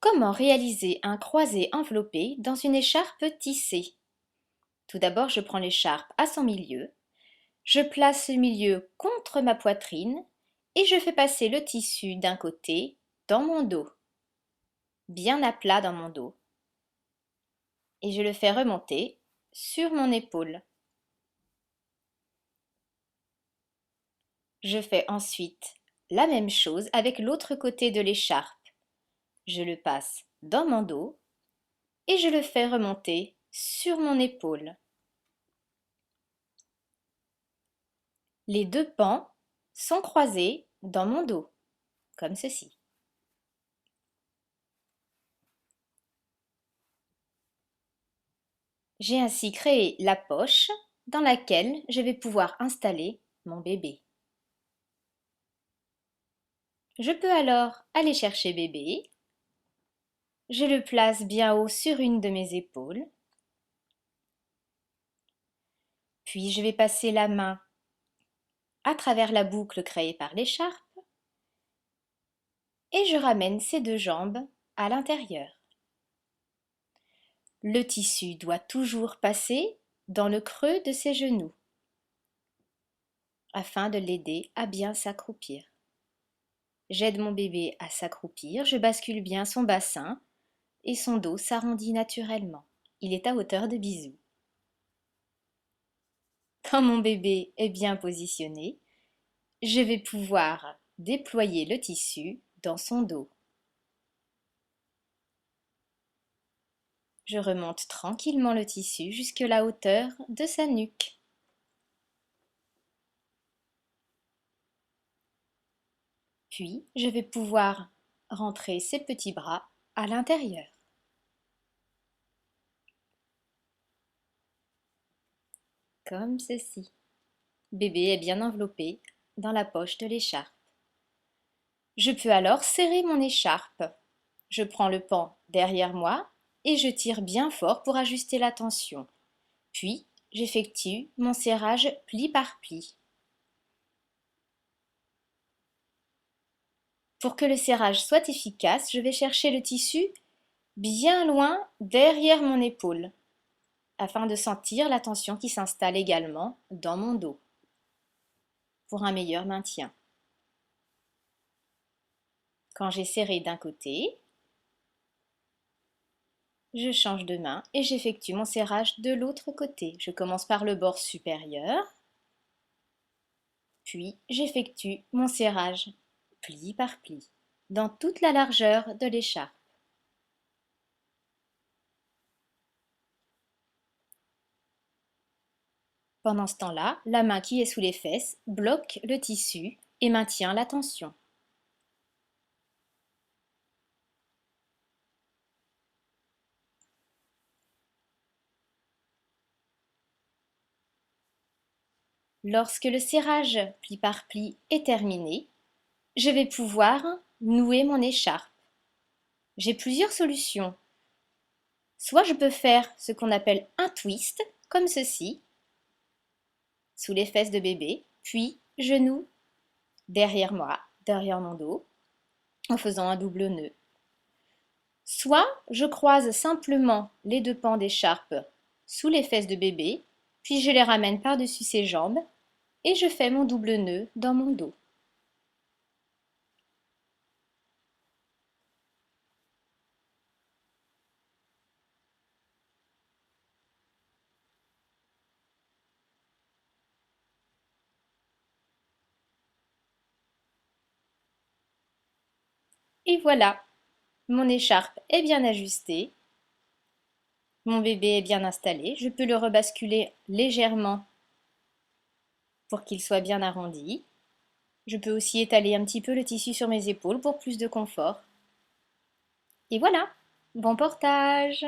Comment réaliser un croisé enveloppé dans une écharpe tissée? Tout d'abord, je prends l'écharpe à son milieu, je place le milieu contre ma poitrine et je fais passer le tissu d'un côté dans mon dos, bien à plat dans mon dos, et je le fais remonter sur mon épaule. Je fais ensuite la même chose avec l'autre côté de l'écharpe. Je le passe dans mon dos et je le fais remonter sur mon épaule. Les deux pans sont croisés dans mon dos, comme ceci. J'ai ainsi créé la poche dans laquelle je vais pouvoir installer mon bébé. Je peux alors aller chercher bébé. Je le place bien haut sur une de mes épaules. Puis je vais passer la main à travers la boucle créée par l'écharpe et je ramène ses deux jambes à l'intérieur. Le tissu doit toujours passer dans le creux de ses genoux afin de l'aider à bien s'accroupir. J'aide mon bébé à s'accroupir, je bascule bien son bassin et son dos s'arrondit naturellement. Il est à hauteur de bisou. Quand mon bébé est bien positionné, je vais pouvoir déployer le tissu dans son dos. Je remonte tranquillement le tissu jusqu'à la hauteur de sa nuque. Puis, je vais pouvoir rentrer ses petits bras à l'intérieur. Comme ceci. Bébé est bien enveloppé dans la poche de l'écharpe. Je peux alors serrer mon écharpe. Je prends le pan derrière moi et je tire bien fort pour ajuster la tension. Puis, j'effectue mon serrage pli par pli. Pour que le serrage soit efficace, je vais chercher le tissu bien loin derrière mon épaule, afin de sentir la tension qui s'installe également dans mon dos, pour un meilleur maintien. Quand j'ai serré d'un côté, je change de main et j'effectue mon serrage de l'autre côté. Je commence par le bord supérieur, puis j'effectue mon serrage pli par pli, dans toute la largeur de l'écharpe. Pendant ce temps-là, la main qui est sous les fesses bloque le tissu et maintient la tension. Lorsque le serrage pli par pli est terminé, je vais pouvoir nouer mon écharpe. J'ai plusieurs solutions. Soit je peux faire ce qu'on appelle un twist, comme ceci, sous les fesses de bébé, puis je noue derrière moi, derrière mon dos, en faisant un double nœud. Soit je croise simplement les deux pans d'écharpe sous les fesses de bébé, puis je les ramène par-dessus ses jambes et je fais mon double nœud dans mon dos. Et voilà, mon écharpe est bien ajustée, mon bébé est bien installé, je peux le rebasculer légèrement pour qu'il soit bien arrondi. Je peux aussi étaler un petit peu le tissu sur mes épaules pour plus de confort. Et voilà, bon portage!